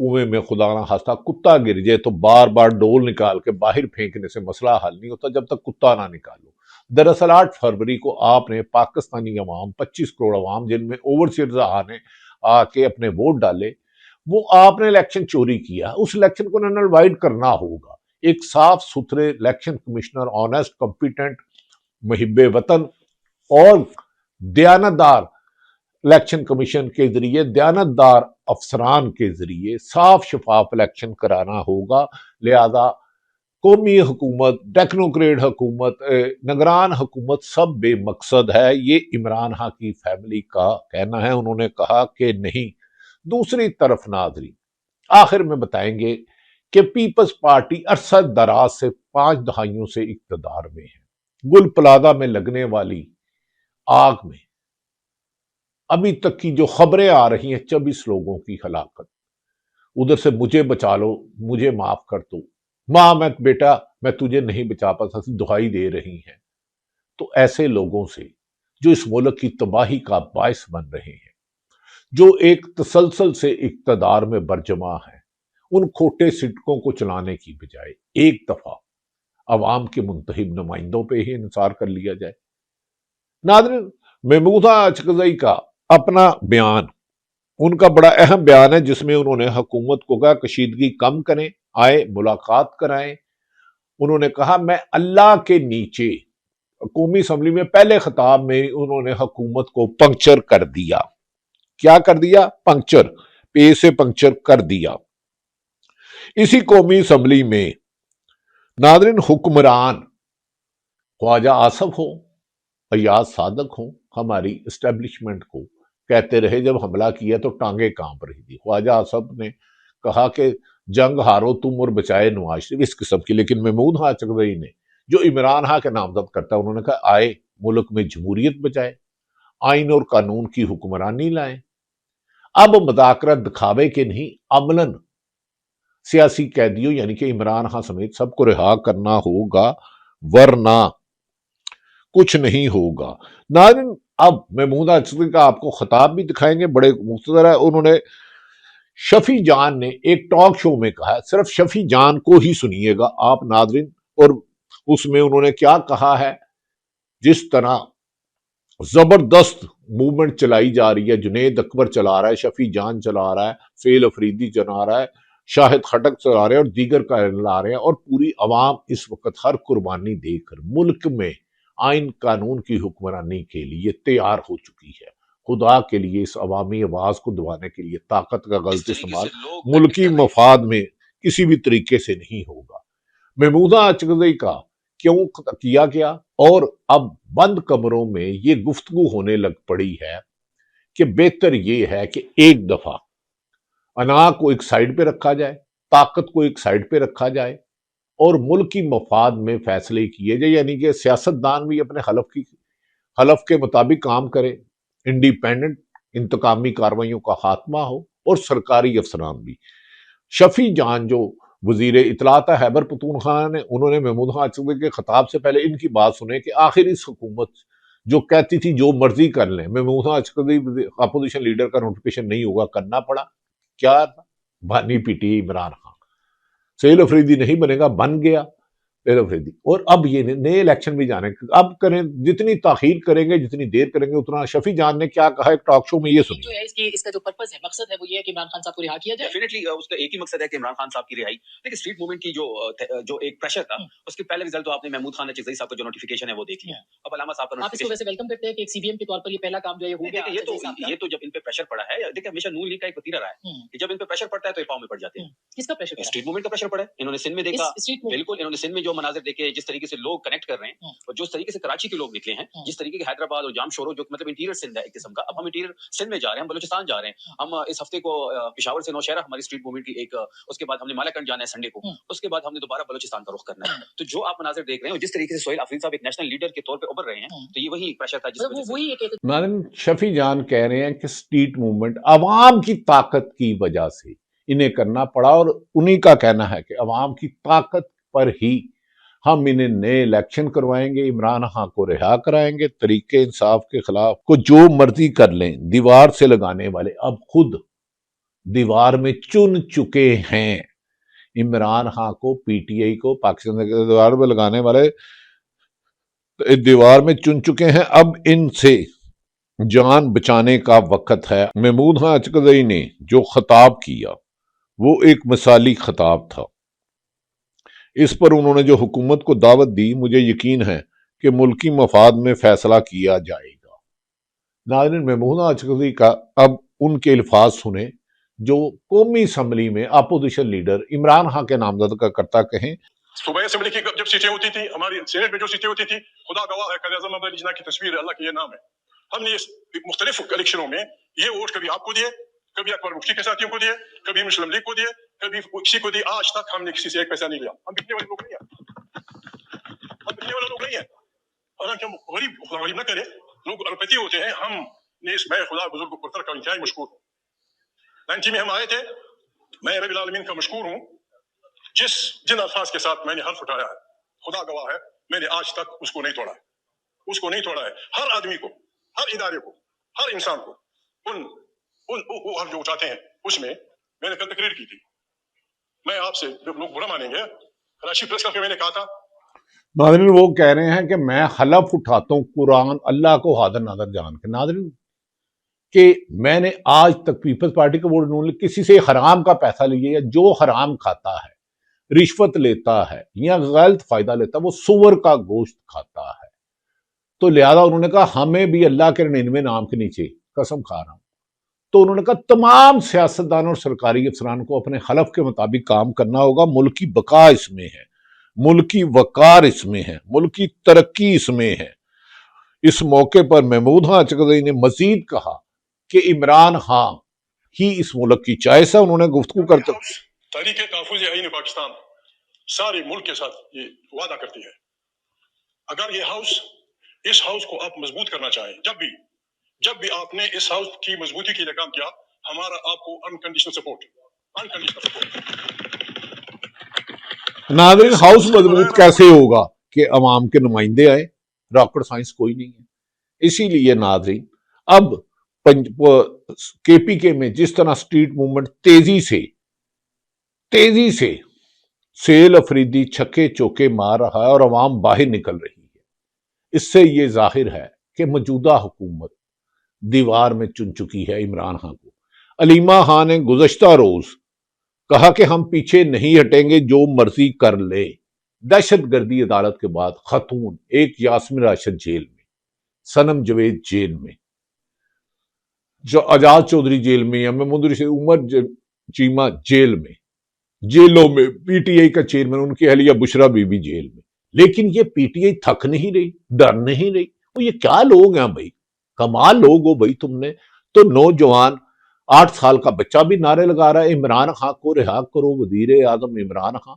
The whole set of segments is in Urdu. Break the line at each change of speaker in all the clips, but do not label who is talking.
کنویں میں خدا نہ خواستہ کتا گر جائے تو بار بار ڈول نکال کے باہر پھینکنے سے مسئلہ حل نہیں ہوتا جب تک کتا نہ نکالو۔ دراصل 8 فروری کو آپ نے پاکستانی عوام 25 کروڑ عوام جن میں اوورسیئرز آ کے اپنے ووٹ ڈالے، وہ آپ نے الیکشن چوری کیا، اس الیکشن کو نل وائڈ کرنا ہوگا۔ ایک صاف ستھرے الیکشن کمشنر، آنیسٹ، کمپیٹنٹ، محب وطن اور دیانتدار الیکشن کمیشن کے ذریعے، دیانتدار افسران کے ذریعے صاف شفاف الیکشن کرانا ہوگا۔ لہذا قومی حکومت، ٹیکنوکریٹ حکومت، نگران حکومت سب بے مقصد ہے، یہ عمران خان کی فیملی کا کہنا ہے۔ انہوں نے کہا کہ نہیں۔ دوسری طرف ناظرین، آخر میں بتائیں گے کہ پیپلز پارٹی عرصہ دراز سے 5 دہائیوں سے اقتدار میں ہے۔ گل پلازہ میں لگنے والی آگ میں ابھی تک کی جو خبریں آ رہی ہیں 24 لوگوں کی ہلاکت، ادھر سے مجھے بچا لو، مجھے معاف کر دو، ماں بیٹا میں تجھے نہیں بچا پا سکتی، دہائی دے رہی ہیں۔ تو ایسے لوگوں سے جو اس ملک کی تباہی کا باعث بن رہے ہیں، جو ایک تسلسل سے اقتدار میں برجمع ہے، ان کھوٹے سٹکوں کو چلانے کی بجائے ایک دفعہ عوام کے منتخب نمائندوں پہ ہی انحصار کر لیا جائے۔ ناظرین، محمودہ اچکزئی کا اپنا بیان، ان کا بڑا اہم بیان ہے جس میں انہوں نے حکومت کو کہا کشیدگی کم کریں، آئے ملاقات کرائیں۔ انہوں نے کہا میں اللہ کے نیچے، قومی اسمبلی میں پہلے خطاب میں انہوں نے حکومت کو پنکچر کر دیا۔ کیا کر دیا؟ پنکچر، پے سے پنکچر کر دیا۔ اسی قومی اسمبلی میں ناظرین حکمران خواجہ آصف ہو، ایاز صادق ہوں، ہماری اسٹیبلشمنٹ کو کہتے رہے جب حملہ کیا تو ٹانگیں کانپ رہی تھی۔ خواجہ آصف نے کہا کہ جنگ ہارو تم اور بچائے نواز شریف، اس قسم کی۔ لیکن محمود اچکزئی نے جو عمران خان کے نامزد کرتا ہے، انہوں نے کہا آئے ملک میں جمہوریت بچائے، آئین اور قانون کی حکمرانی لائیں۔ اب مذاکرات دکھاوے کے نہیں، عملاً سیاسی قیدیوں یعنی کہ عمران خان سمیت سب کو رہا کرنا ہوگا، ورنہ کچھ نہیں ہوگا۔ ناظرین، اب محمودہ اچکزئی کا آپ کو خطاب بھی دکھائیں گے، بڑے مختصر ہے۔ انہوں نے شفیع جان نے ایک ٹاک شو میں کہا ہے، صرف شفیع جان کو ہی سنیے گا آپ ناظرین، اور اس میں انہوں نے کیا کہا ہے۔ جس طرح زبردست موومنٹ چلائی جا رہی ہے، جنید اکبر چلا رہا ہے، شفیع جان چلا رہا ہے، فیل افریدی چلا رہا ہے، شاہد خٹک چلا رہے ہیں اور دیگر قائدین لا رہے ہیں، اور پوری عوام اس وقت ہر قربانی دے کر ملک میں آئین قانون کی حکمرانی کے لیے تیار ہو چکی ہے۔ خدا کے لیے اس عوامی آواز کو دبانے کے لیے طاقت کا غلط استعمال ملکی مفاد میں کسی بھی طریقے سے نہیں ہوگا۔ محمودہ اچکزئی کا کیوں کیا گیا، اور اب بند کمروں میں یہ گفتگو ہونے لگ پڑی ہے کہ بہتر یہ ہے کہ ایک دفعہ انا کو ایک سائیڈ پہ رکھا جائے، طاقت کو ایک سائیڈ پہ رکھا جائے، اور ملکی مفاد میں فیصلے کیے جائے، یعنی کہ سیاستدان بھی اپنے حلف کے مطابق کام کرے، انڈیپینڈنٹ انتقامی کارروائیوں کا خاتمہ ہو، اور سرکاری افسران بھی۔ شفیع جان جو وزیر اطلاعات خیبر پختونخوا نے، انہوں نے محمودہ اچکزئی کے خطاب سے پہلے ان کی بات سنے کہ آخر اس حکومت جو کہتی تھی جو مرضی کر لیں، محمودہ اچکزئی اپوزیشن لیڈر کا نوٹیفیکیشن نہیں ہوگا، کرنا پڑا۔ کیا بانی پیٹی عمران خان، سہیل افریدی نہیں بنے گا، بن گیا سہیل افریدی۔ اور اب یہ نئے الیکشن بھی جانے، اب کریں جتنی تاخیر کریں گے، جتنی دیر کریں گے اتنا۔ شفیع جان نے کیا کہا ایک ٹاک شو میں، یہ سنیے۔
جو ہے اس کا جو پرپس ہے، مقصد ہے، وہ یہ ہے کہ عمران خان صاحب کو رہا کیا جائے۔ ڈیفینیٹلی اس کا ایک ہی مقصد ہے کہ عمران خان صاحب کی رہائی۔ لیکن اسٹریٹ موومنٹ کی جو ایک پریشر تھا، اس کے پہلے رزلٹ تو آپ نے محمود خان اچکزئی صاحب کا جو نوٹیفیکیشن ہے وہ دیکھ لیا۔ اب علامہ صاحب کا، آپ اس کو ویسے ویلکم کرتے ہیں کہ ایک سی بی ایم کے طور پر یہ پہلا کام جو ہے ہو گیا؟ یہ تو جب ان پہ پریشر پڑا ہے، دیکھیں ہمیشہ نون لیگ کا ایک وتیرہ رہا ہے کہ جب ان پہ پریشر پڑتا ہے تو یہ پاؤں میں پڑ جاتے ہیں۔ کس کا پریشر؟ اسٹریٹ موومنٹ کا پریشر پڑا ہے۔ انہوں نے سندھ میں دیکھا، بالکل انہوں نے سندھ میں جو مناظر دیکھے، جس طریقے سے لوگ کنیکٹ کر رہے ہیں، اور جس طریقے سے کراچی کے لوگ نکلے ہیں، جس طریقے کے حیدرآباد اور جام شورو جو مطلب انٹیریئر سندھ ہے ایک قسم کا۔ اب ہم انٹیریئر سندھ میں جا رہے ہیں، ہم بلوچستان جا رہے ہیں، ہم اس ہفتے کو پشاور سے نوشہرہ ہماری اسٹریٹ موومنٹ کی ایک، اس کے بعد ہم نے مالاکنڈ جانا ہے سنڈے کو، اس کے بعد ہم نے دوبارہ بلوچستان کا رخ کرنا ہے۔ تو جو آپ مناظر دیکھ رہے ہیں، جس طریقے سے سہیل افریدی صاحب ایک نیشنل لیڈر کے طور پہ ابھر رہے ہیں، تو یہ وہی پریشر تھا جس وجہ سے
ناظرین، شفیع جان کہہ رہے ہیں کہ اسٹریٹ موومنٹ عوام کی طاقت کی وجہ سے انہیں کرنا پڑا، اور انہی کا کہنا ہے کہ عوام کی طاقت پر ہی ہم انہیں نئے الیکشن کروائیں گے، عمران خان کو رہا کرائیں گے، طریقے انصاف کے خلاف کو جو مرضی کر لیں، دیوار سے لگانے والے اب خود دیوار میں چن چکے ہیں۔ عمران خان کو، پی ٹی آئی کو، پاکستان کے دیوار پہ لگانے والے دیوار میں چن چکے ہیں۔ اب ان سے جان بچانے کا وقت ہے۔ محمود خان اچکزئی نے جو خطاب کیا وہ ایک مثالی خطاب تھا۔ اس پر انہوں نے جو حکومت کو دعوت دی، مجھے یقین ہے کہ ملکی مفاد میں فیصلہ کیا جائے گا۔ ناظرین، محمود اچکزئی کا اب ان کے الفاظ سنیں جو قومی اسمبلی میں اپوزیشن لیڈر عمران خان کے نامزد کا کرتا کہیں۔
صوبائی اسمبلی کی جب سیٹیں ہوتی تھی، ہماری سینٹ میں جو سیٹیں ہوتی تھی، خدا گواہ ہے، قائد اعظم محمد علی جناح کی تصویر ہے، اللہ کا یہ نام ہے، ہم نے اس مختلف الیکشنوں میں یہ ووٹ کبھی آپ کو دیے، کبھی اکبر مفتی کے ساتھیوں کو دیے، کبھی مسلم لیگ کو دیے، کبھی کسی کو دیے۔ آج تک ہم نے کسی سے ایک پیسہ نہیں لیا۔ ہم بکنے والے لوگ نہیں ہیں، ہم بکنے والے لوگ نہیں ہیں۔ حالانکہ ہم غریب، خدا غریب نہ کرے، لوگ اربتی ہوتے ہیں۔ ہم نے اس میں خدا بزرگ کو پرتر کا انتہائی مشکور ہوں۔ 90 میں ہم آئے تھے، میں رب العالمین کا مشکور ہوں جن الفاظ کے ساتھ میں نے حلف اٹھایا ہے، خدا گواہ ہے، میں نے آج تک اس کو نہیں توڑا ہے، اس کو نہیں توڑا ہے۔ ہر آدمی کو، ہر ادارے کو، ہر انسان کو وہ حلف جو اٹھاتے ہیں، اس میں میں نے کل تقریر کی تھی۔ میں آپ سے، جب لوگ برا مانیں گے، کراچی پریس کلب میں نے کہا تھا،
ناظرین وہ کہہ رہے ہیں کہ میں حلف اٹھاتا ہوں قرآن اللہ کو حاضر ناظر جان کے، ناظرین کہ میں نے آج تک پیپلز پارٹی کا ووٹ نون لیگ کسی سے حرام کا پیسہ لیے، یا جو حرام کھاتا ہے، رشوت لیتا ہے یا غلط فائدہ لیتا ہے، وہ سور کا گوشت کھاتا ہے۔ تو لہذا انہوں نے کہا ہمیں بھی اللہ کے 99 نام کے نیچے قسم کھا رہا ہوں۔ تو انہوں نے کہا تمام سیاستدانوں اور سرکاری افسران کو اپنے حلف کے مطابق کام کرنا ہوگا۔ ملکی بقا اس میں ہے، ملکی وقار اس میں ہے، ملکی ترقی اس میں ہے۔ اس موقع پر محمود خان اچکزئی نے مزید کہا کہ عمران خان ہی اس ملک کی چوائس ہے۔ انہوں نے گفتگو کرتے
تحریک تحفظ آئین پاکستان سارے ملک کے ساتھ یہ وعدہ کرتی ہے، اگر یہ ہاؤس، اس ہاؤس کو آپ مضبوط کرنا چاہیں، جب بھی آپ نے اس ہاؤس کی مضبوطی کے لیے کام کیا، ہمارا آپ کو انکنڈیشنل سپورٹ۔
ناظرین ہاؤس مضبوط کیسے ہوگا کہ عوام کے نمائندے آئے؟ راکٹ سائنس کوئی نہیں ہے۔ اسی لیے ناظرین اب کے پی کے میں جس طرح سٹریٹ موومنٹ تیزی سے سیل افریدی چھکے چوکے مار رہا ہے اور عوام باہر نکل رہی ہے، اس سے یہ ظاہر ہے کہ موجودہ حکومت دیوار میں چن چکی ہے عمران خان کو۔ علیمہ خان نے گزشتہ روز کہا کہ ہم پیچھے نہیں ہٹیں گے، جو مرضی کر لے۔ دہشت گردی عدالت کے بعد خاتون، ایک یاسمین راشد جیل میں، صنم جوید جیل میں، جو آزاد چودھری جیل میں، یا محمود رشید، عمر چیمہ جیل میں، جیلوں میں پی ٹی آئی کا چیئرمین، ان کی اہلیہ بشرا بی بی جیل میں۔ لیکن یہ پی ٹی آئی تھک نہیں رہی، ڈر نہیں رہی۔ وہ یہ کیا لوگ ہیں بھائی، کمال لوگ ہو بھائی تم نے۔ تو نوجوان 8 سال کا بچہ بھی نعرے لگا رہا ہے عمران خان کو رہا کرو، وزیر اعظم عمران خان۔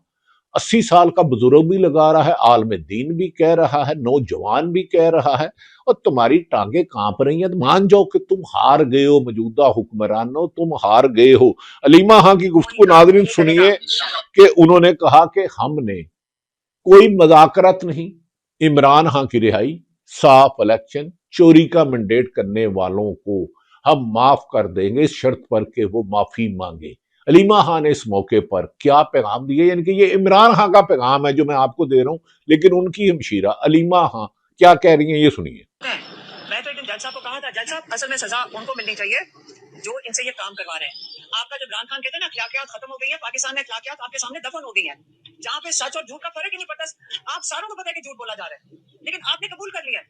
80 سال کا بزرگ بھی لگا رہا ہے، عالم دین بھی کہہ رہا ہے، نوجوان بھی کہہ رہا ہے، اور تمہاری ٹانگیں کانپ رہی ہیں۔ مان جاؤ کہ تم ہار گئے ہو، موجودہ حکمرانوں تم ہار گئے ہو۔ علیمہ خان کی گفتگو ناظرین سنیے کہ انہوں نے کہا کہ ہم نے کوئی مذاکرات نہیں، عمران خان کی رہائی، صاف الیکشن، چوری کا مینڈیٹ کرنے والوں کو ہم معاف کر دیں گے اس شرط پر کہ وہ معافی مانگے۔ علیمہ خان نے اس موقع پر کیا پیغام دیا، یعنی کہ یہ عمران خان کا پیغام ہے جو میں آپ کو دے رہا ہوں، لیکن ان کی ہمشیرہ علیمہ خان کیا کہہ رہی ہیں یہ سنیے۔
میں تو ایک دن جج صاحب کو کہا تھا، جج صاحب اصل میں سزا ان کو ملنی چاہیے جو ان سے یہ کام کروا رہے ہیں۔ آپ کا جو عمران خان کہتے ہیں نا اخلاقیات ختم ہو گئی ہیں، پاکستان میں اخلاقیات آپ کے سامنے دفن ہو گئی ہیں، جہاں پہ سچ اور جھوٹ کا فرق ہی نہیں پڑتا۔ آپ ساروں کو پتا ہے کہ جھوٹ بولا جا رہا ہے، لیکن آپ نے قبول کر لیا۔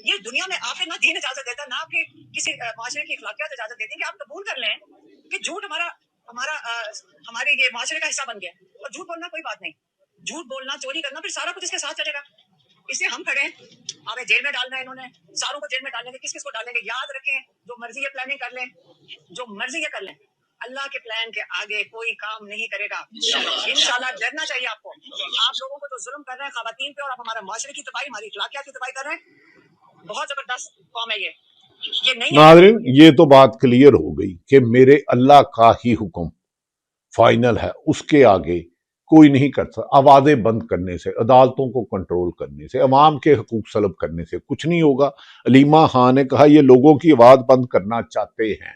یہ دنیا میں آخر نہ دین اجازت دیتا، نہ آپ کے کسی معاشرے کی اخلاقیات اجازت دیتی کہ آپ قبول کر لیں کہ جھوٹ ہمارے یہ معاشرے کا حصہ بن گیا، اور جھوٹ بولنا کوئی بات نہیں، جھوٹ بولنا، چوری کرنا، پھر سارا کچھ اس کے ساتھ چلے گا۔ اس لیے ہم کھڑے ہیں، ہمیں جیل میں ڈالنا ہے، انہوں نے ساروں کو جیل میں ڈالنے کے، کس کس کو ڈالیں گے یاد رکھیں، جو مرضی یہ پلاننگ کر لیں، جو مرضی یہ کر لیں، اللہ کے پلان کے آگے کوئی کام نہیں کرے گا۔ انشاءاللہ ڈرنا چاہیے آپ کو۔ آپ لوگوں کو تو ظلم کر رہے ہیں خواتین پہ، اور آپ ہمارے معاشرے کی تباہی، ہماری اخلاقیات کی تباہی کر رہے ہیں۔ بہت زبردست قوم ہے یہ نہیں ہے۔
ناظرین یہ تو بات کلیئر ہو گئی کہ میرے اللہ کا ہی حکم فائنل ہے، اس کے آگے کوئی نہیں کر سکتا۔ آوازیں بند کرنے سے، عدالتوں کو کنٹرول کرنے سے، عوام کے حقوق سلب کرنے سے کچھ نہیں ہوگا۔ علیمہ خان نے کہا یہ لوگوں کی آواز بند کرنا چاہتے ہیں،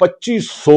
2500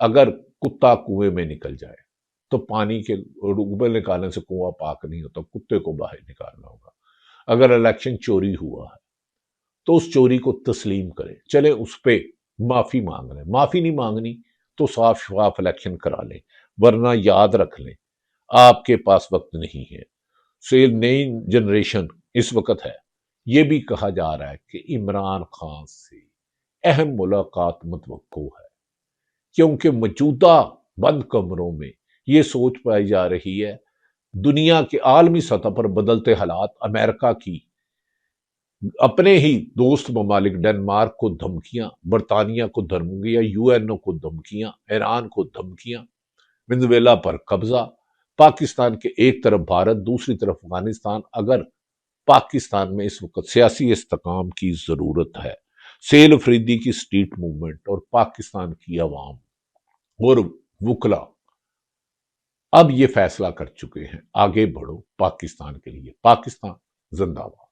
اگر کتا کنویں میں نکل جائے تو پانی کے اوپر نکالنے سے کنواں پاک نہیں ہوتا، کتے کو باہر نکالنا ہوگا۔ اگر الیکشن چوری ہوا ہے تو اس چوری کو تسلیم کریں، چلے اس پہ معافی مانگ لیں، معافی نہیں مانگنی تو صاف شفاف الیکشن کرا لیں، ورنہ یاد رکھ لیں آپ کے پاس وقت نہیں ہے۔ نئی جنریشن اس وقت ہے، یہ بھی کہا جا رہا ہے کہ عمران خان سے اہم ملاقات متوقع ہے، کیونکہ موجودہ بند کمروں میں یہ سوچ پائی جا رہی ہے، دنیا کے عالمی سطح پر بدلتے حالات، امریکہ کی اپنے ہی دوست ممالک ڈنمارک کو دھمکیاں، برطانیہ کو دھمکیاں، یو این او کو دھمکیاں، ایران کو دھمکیاں، وینزویلا پر قبضہ، پاکستان کے ایک طرف بھارت دوسری طرف افغانستان۔ اگر پاکستان میں اس وقت سیاسی استحکام کی ضرورت ہے، سیل افریدی کی اسٹریٹ موومنٹ اور پاکستان کی عوام اور وکلا اب یہ فیصلہ کر چکے ہیں، آگے بڑھو پاکستان کے لیے۔ پاکستان زندہ باد۔